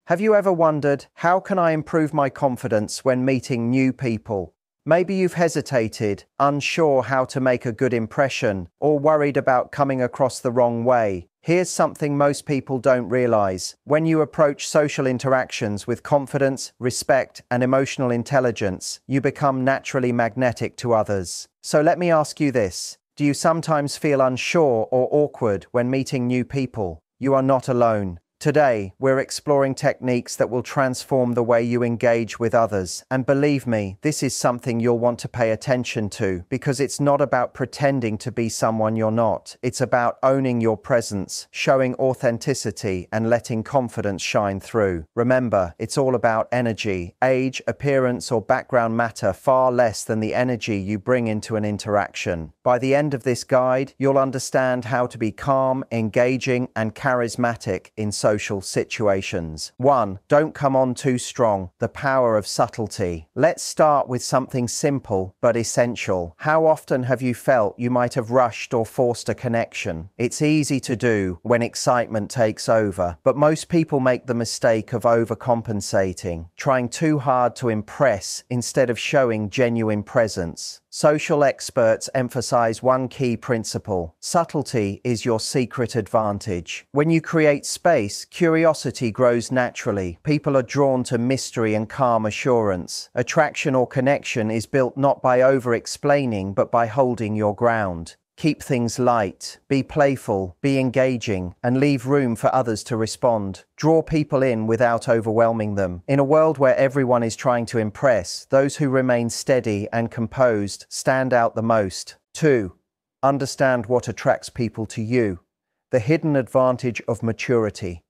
Have you ever wondered, how can I improve my confidence when meeting new people? Maybe you've hesitated, unsure how to make a good impression, or worried about coming across the wrong way. Here's something most people don't realize. When you approach social interactions with confidence, respect, and emotional intelligence, you become naturally magnetic to others. So let me ask you this. Do you sometimes feel unsure or awkward when meeting new people? You are not alone. Today, we're exploring techniques that will transform the way you engage with others. And believe me, this is something you'll want to pay attention to, because it's not about pretending to be someone you're not. It's about owning your presence, showing authenticity, and letting confidence shine through. Remember, it's all about energy. Age, appearance, or background matter far less than the energy you bring into an interaction. By the end of this guide, you'll understand how to be calm, engaging, and charismatic in social situations. 1. Don't come on too strong. The power of subtlety. Let's start with something simple but essential. How often have you felt you might have rushed or forced a connection? It's easy to do when excitement takes over, but most people make the mistake of overcompensating, trying too hard to impress instead of showing genuine presence. Social experts emphasize one key principle. Subtlety is your secret advantage. When you create space, curiosity grows naturally. People are drawn to mystery and calm assurance. Attraction or connection is built not by over-explaining, but by holding your ground. Keep things light, be playful, be engaging, and leave room for others to respond. Draw people in without overwhelming them. In a world where everyone is trying to impress, those who remain steady and composed stand out the most. 2. Understand what attracts people to you. The hidden advantage of maturity.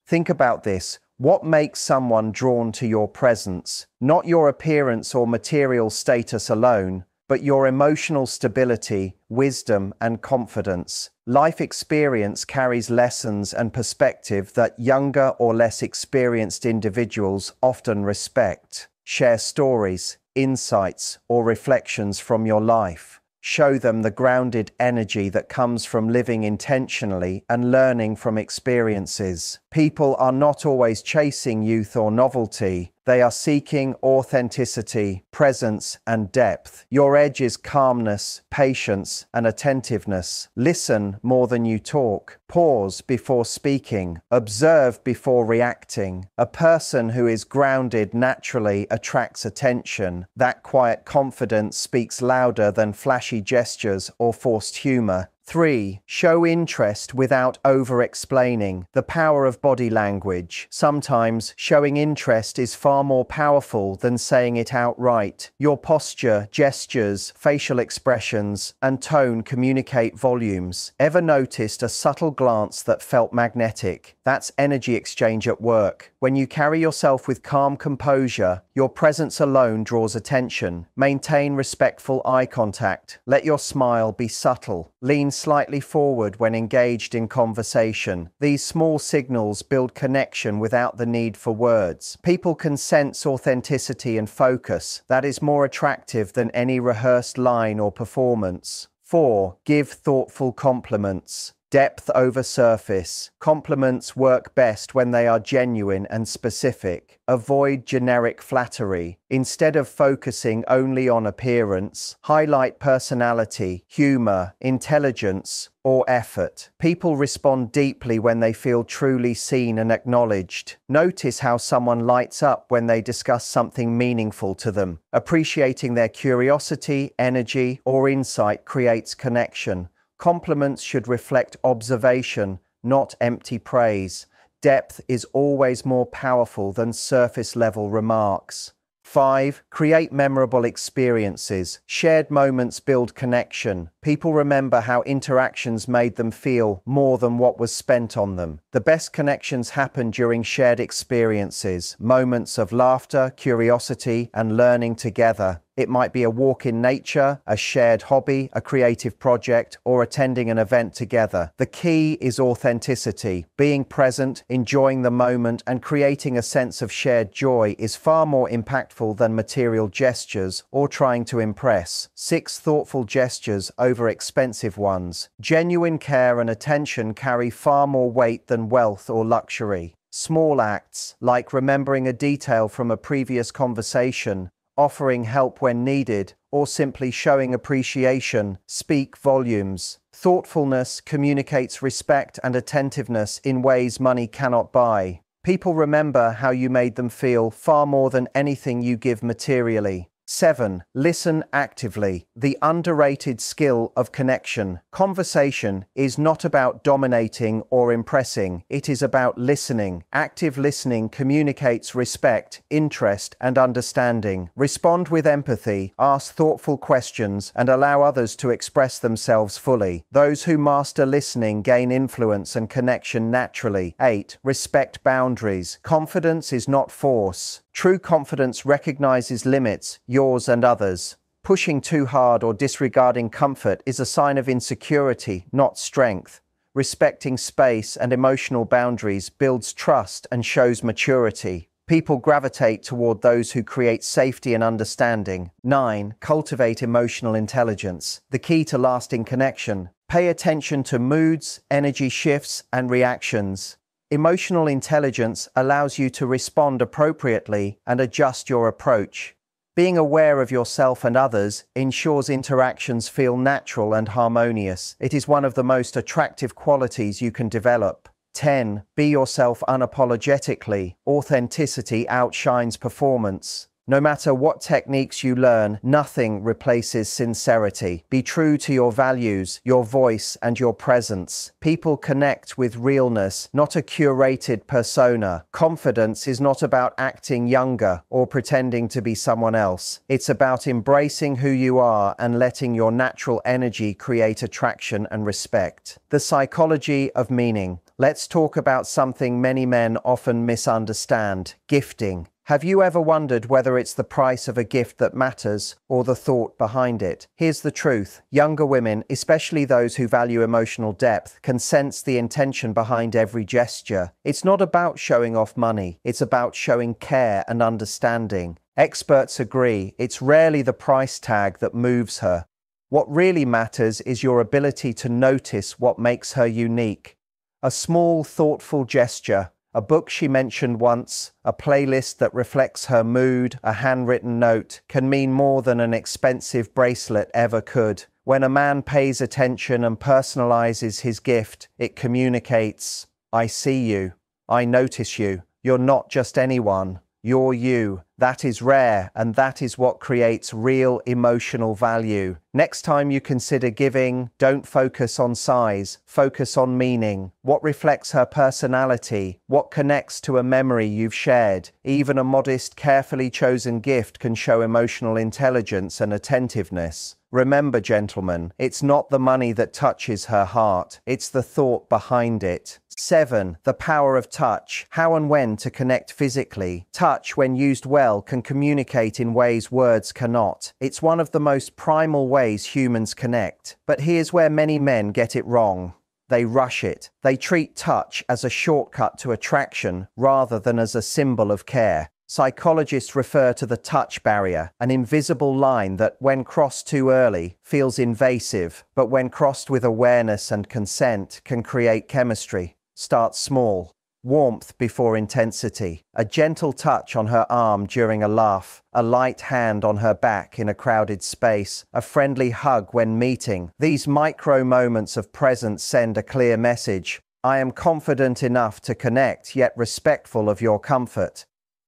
Think about this. What makes someone drawn to your presence? Not your appearance or material status alone, but your emotional stability, wisdom, and confidence. Life experience carries lessons and perspective that younger or less experienced individuals often respect. Share stories, insights, or reflections from your life. Show them the grounded energy that comes from living intentionally and learning from experiences. People are not always chasing youth or novelty. They are seeking authenticity, presence, and depth. Your edge is calmness, patience, and attentiveness. Listen more than you talk. Pause before speaking. Observe before reacting. A person who is grounded naturally attracts attention. That quiet confidence speaks louder than flashy gestures or forced humor. 3. Show interest without over-explaining. The power of body language. Sometimes, showing interest is far more powerful than saying it outright. Your posture, gestures, facial expressions, and tone communicate volumes. Ever noticed a subtle glance that felt magnetic? That's energy exchange at work. When you carry yourself with calm composure, your presence alone draws attention. Maintain respectful eye contact. Let your smile be subtle. Lean slightly forward when engaged in conversation. These small signals build connection without the need for words. People can sense authenticity and focus. That is more attractive than any rehearsed line or performance. 4. Give thoughtful compliments. Depth over surface. Compliments work best when they are genuine and specific. Avoid generic flattery. Instead of focusing only on appearance, highlight personality, humor, intelligence, or effort. People respond deeply when they feel truly seen and acknowledged. Notice how someone lights up when they discuss something meaningful to them. Appreciating their curiosity, energy, or insight creates connection. Compliments should reflect observation, not empty praise. Depth is always more powerful than surface-level remarks. 5. Create memorable experiences. Shared moments build connection. People remember how interactions made them feel more than what was spent on them. The best connections happen during shared experiences, moments of laughter, curiosity, and learning together. It might be a walk in nature, a shared hobby, a creative project, or attending an event together. The key is authenticity. Being present, enjoying the moment, and creating a sense of shared joy is far more impactful than material gestures or trying to impress. 6. Thoughtful gestures over expensive ones. Genuine care and attention carry far more weight than wealth or luxury. Small acts, like remembering a detail from a previous conversation, offering help when needed, or simply showing appreciation, speak volumes. Thoughtfulness communicates respect and attentiveness in ways money cannot buy. People remember how you made them feel far more than anything you give materially. 7. Listen actively. The underrated skill of connection. Conversation is not about dominating or impressing. It is about listening. Active listening communicates respect, interest, and understanding. Respond with empathy, ask thoughtful questions, and allow others to express themselves fully. Those who master listening gain influence and connection naturally. 8. Respect boundaries. Confidence is not force. True confidence recognizes limits, yours and others. Pushing too hard or disregarding comfort is a sign of insecurity, not strength. Respecting space and emotional boundaries builds trust and shows maturity. People gravitate toward those who create safety and understanding. 9. Cultivate emotional intelligence. The key to lasting connection. Pay attention to moods, energy shifts, and reactions. Emotional intelligence allows you to respond appropriately and adjust your approach. Being aware of yourself and others ensures interactions feel natural and harmonious. It is one of the most attractive qualities you can develop. 10. Be yourself unapologetically. Authenticity outshines performance. No matter what techniques you learn, nothing replaces sincerity. Be true to your values, your voice, and your presence. People connect with realness, not a curated persona. Confidence is not about acting younger or pretending to be someone else. It's about embracing who you are and letting your natural energy create attraction and respect. The psychology of meaning. Let's talk about something many men often misunderstand: gifting. Have you ever wondered whether it's the price of a gift that matters or the thought behind it? Here's the truth. Younger women, especially those who value emotional depth, can sense the intention behind every gesture. It's not about showing off money. It's about showing care and understanding. Experts agree it's rarely the price tag that moves her. What really matters is your ability to notice what makes her unique. A small, thoughtful gesture, a book she mentioned once, a playlist that reflects her mood, a handwritten note, can mean more than an expensive bracelet ever could. When a man pays attention and personalizes his gift, it communicates, "I see you. I notice you. You're not just anyone. You're you." That is rare, and that is what creates real emotional value. Next time you consider giving, don't focus on size, focus on meaning. What reflects her personality? What connects to a memory you've shared? Even a modest, carefully chosen gift can show emotional intelligence and attentiveness. Remember, gentlemen, it's not the money that touches her heart, it's the thought behind it. 7. The power of touch. How and when to connect physically. Touch, when used well, can communicate in ways words cannot. It's one of the most primal ways humans connect. But here's where many men get it wrong. They rush it. They treat touch as a shortcut to attraction rather than as a symbol of care. Psychologists refer to the touch barrier, an invisible line that, when crossed too early, feels invasive, but when crossed with awareness and consent, can create chemistry. Start small. Warmth before intensity. A gentle touch on her arm during a laugh, a light hand on her back in a crowded space, a friendly hug when meeting. These micro moments of presence send a clear message. I am confident enough to connect, yet respectful of your comfort.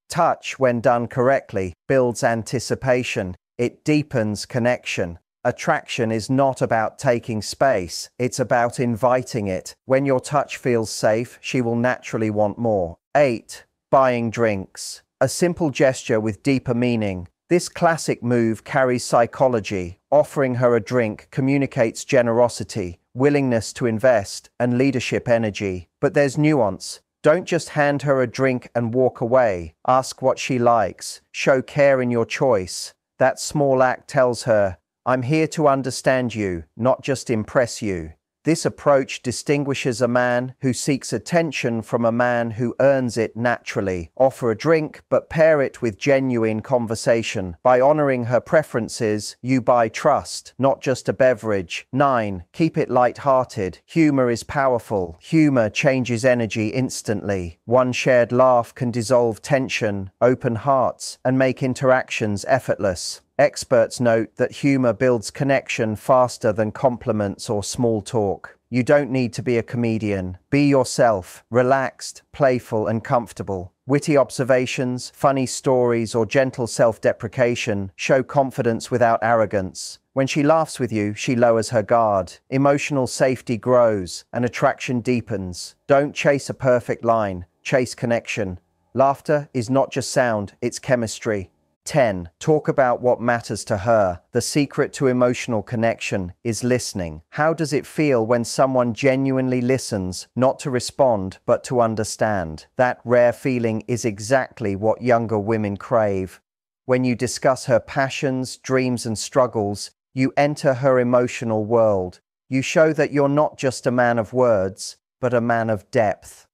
Touch, when done correctly, builds anticipation. It deepens connection. Attraction is not about taking space, it's about inviting it. When your touch feels safe, she will naturally want more. 8. Buying drinks. A simple gesture with deeper meaning. This classic move carries psychology. Offering her a drink communicates generosity, willingness to invest, and leadership energy. But there's nuance. Don't just hand her a drink and walk away. Ask what she likes. Show care in your choice. That small act tells her, I'm here to understand you, not just impress you. This approach distinguishes a man who seeks attention from a man who earns it naturally. Offer a drink, but pair it with genuine conversation. By honoring her preferences, you buy trust, not just a beverage. 9. Keep it light-hearted. Humor is powerful. Humor changes energy instantly. One shared laugh can dissolve tension, open hearts, and make interactions effortless. Experts note that humor builds connection faster than compliments or small talk. You don't need to be a comedian. Be yourself, relaxed, playful, and comfortable. Witty observations, funny stories, or gentle self-deprecation show confidence without arrogance. When she laughs with you, she lowers her guard. Emotional safety grows, and attraction deepens. Don't chase a perfect line, chase connection. Laughter is not just sound, it's chemistry. 10. Talk about what matters to her. The secret to emotional connection is listening. How does it feel when someone genuinely listens, not to respond, but to understand? That rare feeling is exactly what younger women crave. When you discuss her passions, dreams, and struggles, you enter her emotional world. You show that you're not just a man of words, but a man of depth.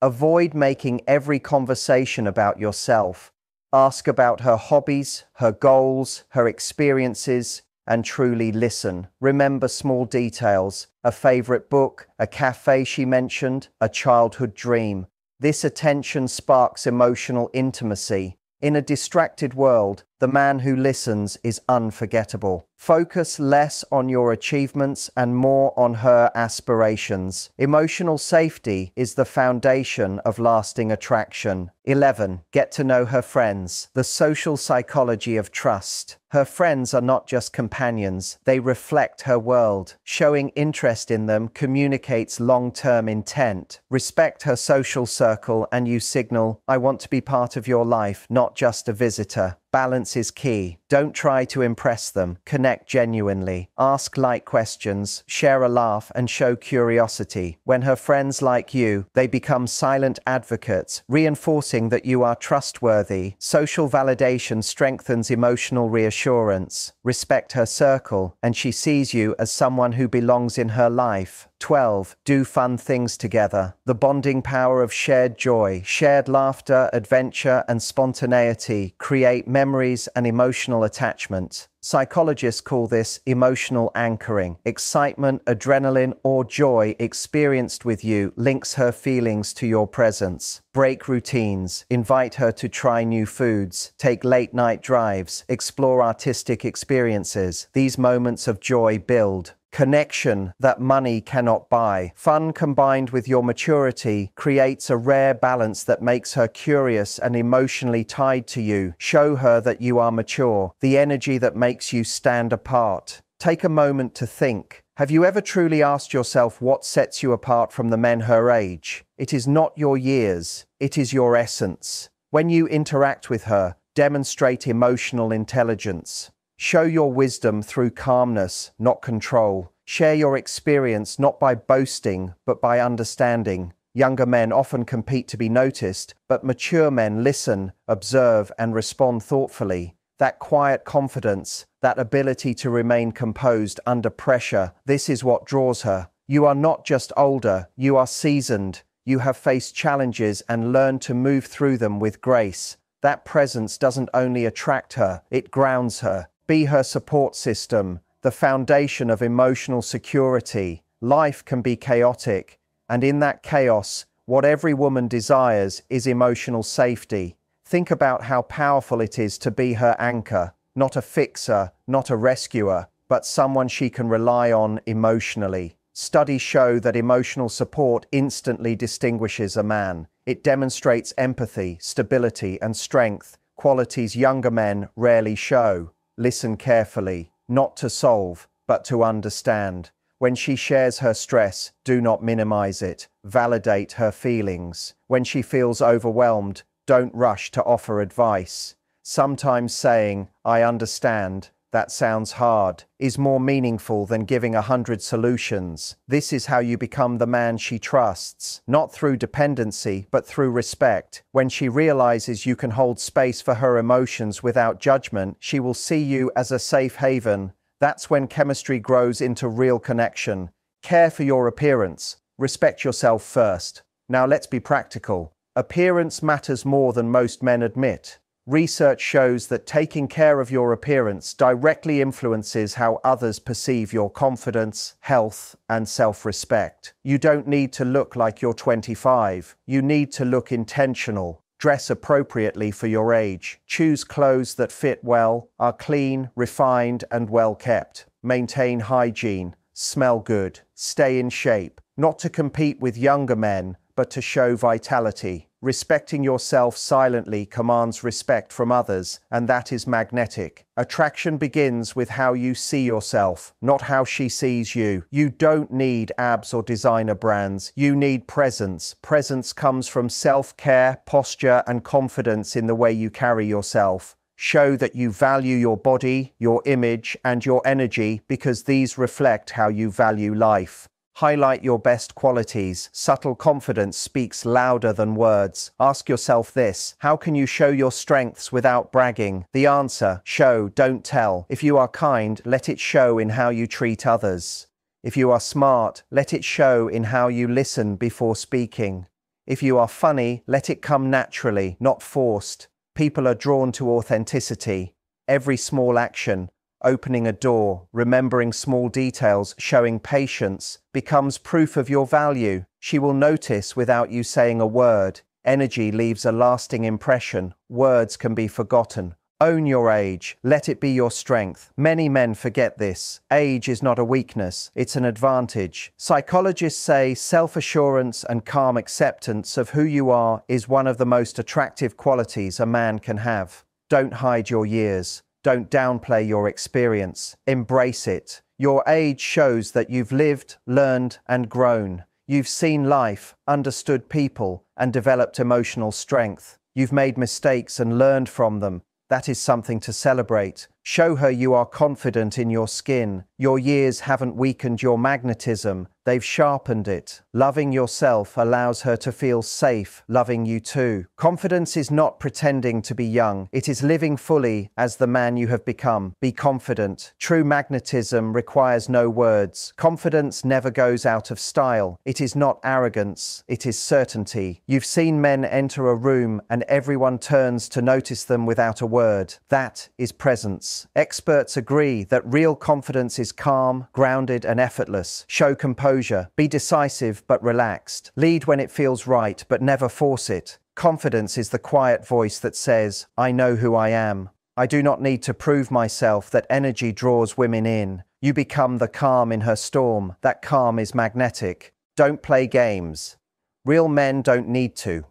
Avoid making every conversation about yourself. Ask about her hobbies, her goals, her experiences, and truly listen. Remember small details, a favorite book, a cafe she mentioned, a childhood dream. This attention sparks emotional intimacy. In a distracted world, the man who listens is unforgettable. Focus less on your achievements and more on her aspirations. Emotional safety is the foundation of lasting attraction. 11. Get to know her friends. The social psychology of trust. Her friends are not just companions, they reflect her world. Showing interest in them communicates long-term intent. Respect her social circle and you signal, I want to be part of your life, not just a visitor. Balance is key. Don't try to impress them. Connect genuinely. Ask light questions, share a laugh, and show curiosity. When her friends like you, they become silent advocates, reinforcing that you are trustworthy. Social validation strengthens emotional reassurance. Respect her circle, and she sees you as someone who belongs in her life. 12. Do fun things together. The bonding power of shared joy, shared laughter, adventure, and spontaneity create memories and emotional attachment. Psychologists call this emotional anchoring. Excitement, adrenaline, or joy experienced with you links her feelings to your presence. Break routines. Invite her to try new foods. Take late-night drives. Explore artistic experiences. These moments of joy build connection that money cannot buy. Fun combined with your maturity creates a rare balance that makes her curious and emotionally tied to you. Show her that you are mature, the energy that makes you stand apart. Take a moment to think. Have you ever truly asked yourself what sets you apart from the men her age? It is not your years, it is your essence. When you interact with her, demonstrate emotional intelligence. Show your wisdom through calmness, not control. Share your experience not by boasting, but by understanding. Younger men often compete to be noticed, but mature men listen, observe, and respond thoughtfully. That quiet confidence, that ability to remain composed under pressure, this is what draws her. You are not just older, you are seasoned. You have faced challenges and learned to move through them with grace. That presence doesn't only attract her, it grounds her. Be her support system, the foundation of emotional security. Life can be chaotic, and in that chaos, what every woman desires is emotional safety. Think about how powerful it is to be her anchor, not a fixer, not a rescuer, but someone she can rely on emotionally. Studies show that emotional support instantly distinguishes a man. It demonstrates empathy, stability, and strength, qualities younger men rarely show. Listen carefully, not to solve, but to understand. When she shares her stress, do not minimize it. Validate her feelings. When she feels overwhelmed, don't rush to offer advice. Sometimes saying, I understand, that sounds hard, is more meaningful than giving 100 solutions. This is how you become the man she trusts, not through dependency, but through respect. When she realizes you can hold space for her emotions without judgment, she will see you as a safe haven. That's when chemistry grows into real connection. Care for your appearance. Respect yourself first. Now let's be practical. Appearance matters more than most men admit. Research shows that taking care of your appearance directly influences how others perceive your confidence, health, and self-respect. You don't need to look like you're 25. You need to look intentional. Dress appropriately for your age. Choose clothes that fit well, are clean, refined, and well kept. Maintain hygiene. Smell good. Stay in shape. Not to compete with younger men, but to show vitality. Respecting yourself silently commands respect from others, and that is magnetic. Attraction begins with how you see yourself, not how she sees you. You don't need abs or designer brands. You need presence. Presence comes from self-care, posture, and confidence in the way you carry yourself. Show that you value your body, your image, and your energy because these reflect how you value life. Highlight your best qualities. Subtle confidence speaks louder than words. Ask yourself this: how can you show your strengths without bragging? The answer: show, don't tell. If you are kind, let it show in how you treat others. If you are smart, let it show in how you listen before speaking. If you are funny, let it come naturally, not forced. People are drawn to authenticity. Every small action, opening a door, remembering small details, showing patience, becomes proof of your value. She will notice without you saying a word. Energy leaves a lasting impression. Words can be forgotten. Own your age. Let it be your strength. Many men forget this. Age is not a weakness, it's an advantage. Psychologists say self-assurance and calm acceptance of who you are is one of the most attractive qualities a man can have. Don't hide your years. Don't downplay your experience. Embrace it. Your age shows that you've lived, learned, and grown. You've seen life, understood people, and developed emotional strength. You've made mistakes and learned from them. That is something to celebrate. Show her you are confident in your skin. Your years haven't weakened your magnetism. They've sharpened it. Loving yourself allows her to feel safe, loving you too. Confidence is not pretending to be young. It is living fully as the man you have become. Be confident. True magnetism requires no words. Confidence never goes out of style. It is not arrogance. It is certainty. You've seen men enter a room and everyone turns to notice them without a word. That is presence. Experts agree that real confidence is calm, grounded, and effortless. Show composure. Be decisive but relaxed. Lead when it feels right, but never force it. Confidence is the quiet voice that says, I know who I am. I do not need to prove myself. That energy draws women in. You become the calm in her storm. That calm is magnetic. Don't play games. Real men don't need to.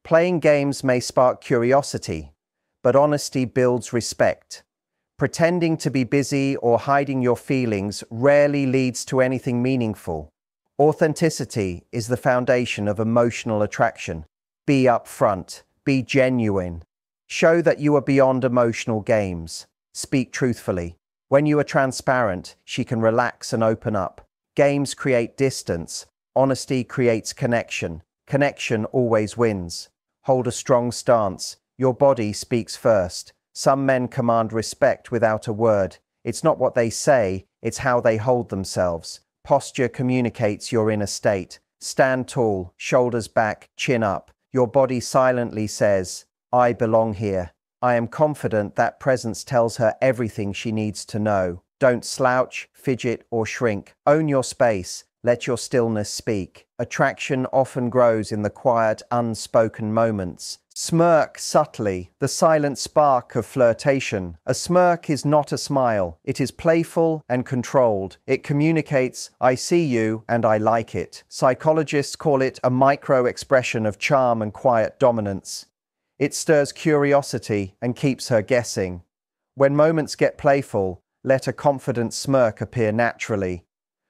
Playing games may spark curiosity, but honesty builds respect. Pretending to be busy or hiding your feelings rarely leads to anything meaningful. Authenticity is the foundation of emotional attraction. Be upfront. Be genuine. Show that you are beyond emotional games. Speak truthfully. When you are transparent, she can relax and open up. Games create distance. Honesty creates connection. Connection always wins. Hold a strong stance. Your body speaks first. Some men command respect without a word. It's not what they say, it's how they hold themselves. Posture communicates your inner state. Stand tall, shoulders back, chin up. Your body silently says, I belong here. I am confident. That presence tells her everything she needs to know. Don't slouch, fidget, or shrink. Own your space. Let your stillness speak. Attraction often grows in the quiet, unspoken moments. Smirk subtly, the silent spark of flirtation. A smirk is not a smile. It is playful and controlled. It communicates, I see you and I like it. Psychologists call it a micro-expression of charm and quiet dominance. It stirs curiosity and keeps her guessing. When moments get playful, let a confident smirk appear naturally.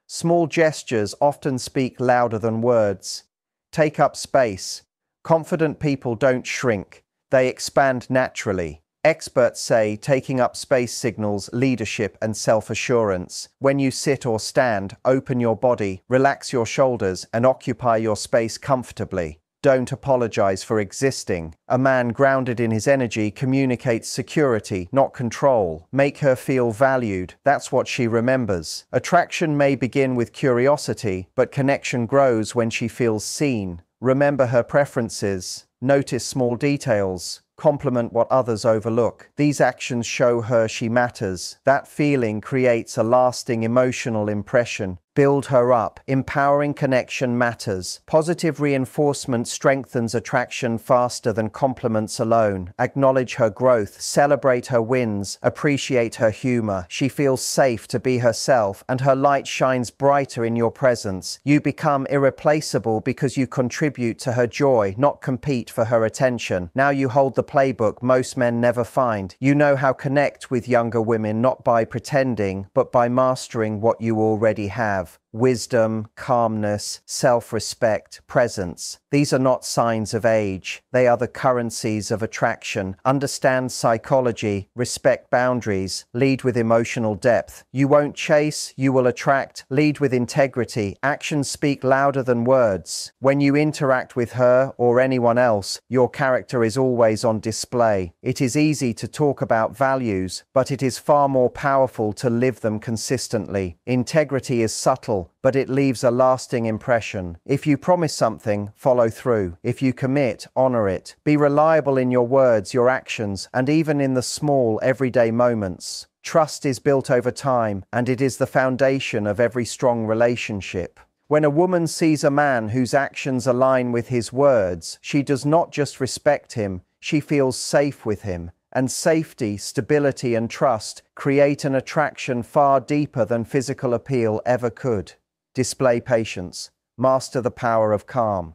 Small gestures often speak louder than words. Take up space. Confident people don't shrink. They expand naturally. Experts say taking up space signals leadership and self-assurance. When you sit or stand, open your body, relax your shoulders, and occupy your space comfortably. Don't apologize for existing. A man grounded in his energy communicates security, not control. Make her feel valued. That's what she remembers. Attraction may begin with curiosity, but connection grows when she feels seen. Remember her preferences. Notice small details. Compliment what others overlook. These actions show her she matters. That feeling creates a lasting emotional impression. Build her up. Empowering connection matters. Positive reinforcement strengthens attraction faster than compliments alone. Acknowledge her growth. Celebrate her wins. Appreciate her humor. She feels safe to be herself, and her light shines brighter in your presence. You become irreplaceable because you contribute to her joy, not compete for her attention. Now you hold the playbook most men never find. You know how to connect with younger women, not by pretending, but by mastering what you already have. Wisdom, calmness, self-respect, presence. These are not signs of age. They are the currencies of attraction. Understand psychology, respect boundaries, lead with emotional depth. You won't chase, you will attract. Lead with integrity. Actions speak louder than words. When you interact with her or anyone else, your character is always on display. It is easy to talk about values, but it is far more powerful to live them consistently. Integrity is subtle, but it leaves a lasting impression. If you promise something, follow through. If you commit, honor it. Be reliable in your words, your actions, and even in the small, everyday moments. Trust is built over time, and it is the foundation of every strong relationship. When a woman sees a man whose actions align with his words, she does not just respect him, she feels safe with him. And safety, stability, and trust create an attraction far deeper than physical appeal ever could. Display patience. Master the power of calm.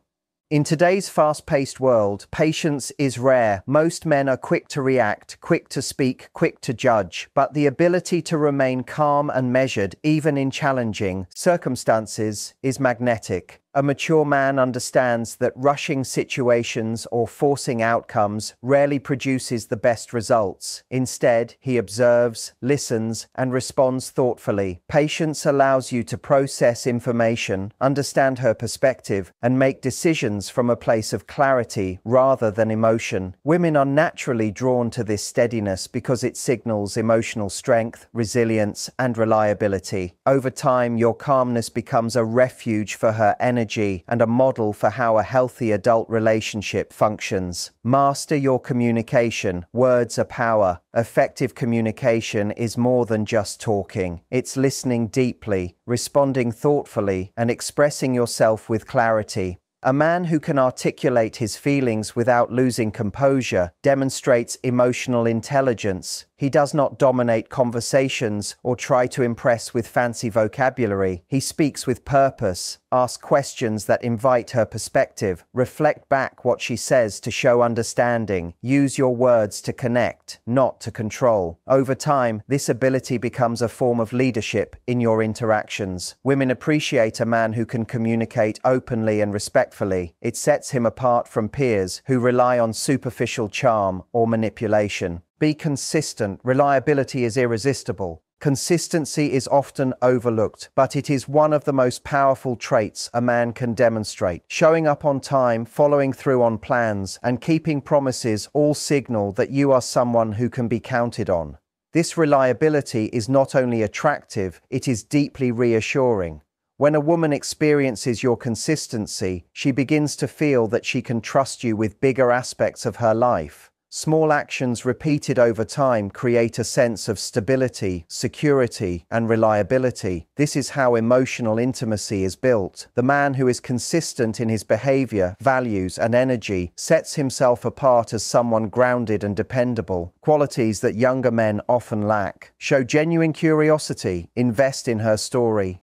In today's fast-paced world, patience is rare. Most men are quick to react, quick to speak, quick to judge. But the ability to remain calm and measured, even in challenging circumstances, is magnetic. A mature man understands that rushing situations or forcing outcomes rarely produces the best results. Instead, he observes, listens, and responds thoughtfully. Patience allows you to process information, understand her perspective, and make decisions from a place of clarity rather than emotion. Women are naturally drawn to this steadiness because it signals emotional strength, resilience, and reliability. Over time, your calmness becomes a refuge for her energy and a model for how a healthy adult relationship functions. Master your communication. Words are power. Effective communication is more than just talking. It's listening deeply, responding thoughtfully, and expressing yourself with clarity. A man who can articulate his feelings without losing composure demonstrates emotional intelligence. He does not dominate conversations or try to impress with fancy vocabulary. He speaks with purpose, asks questions that invite her perspective, reflect back what she says to show understanding, use your words to connect, not to control. Over time, this ability becomes a form of leadership in your interactions. Women appreciate a man who can communicate openly and respectfully. It sets him apart from peers who rely on superficial charm or manipulation. Be consistent. Reliability is irresistible. Consistency is often overlooked, but it is one of the most powerful traits a man can demonstrate. Showing up on time, following through on plans, and keeping promises all signal that you are someone who can be counted on. This reliability is not only attractive, it is deeply reassuring. When a woman experiences your consistency, she begins to feel that she can trust you with bigger aspects of her life. Small actions repeated over time create a sense of stability, security, and reliability. This is how emotional intimacy is built. The man who is consistent in his behavior, values, and energy sets himself apart as someone grounded and dependable, qualities that younger men often lack. Show genuine curiosity, invest in her story,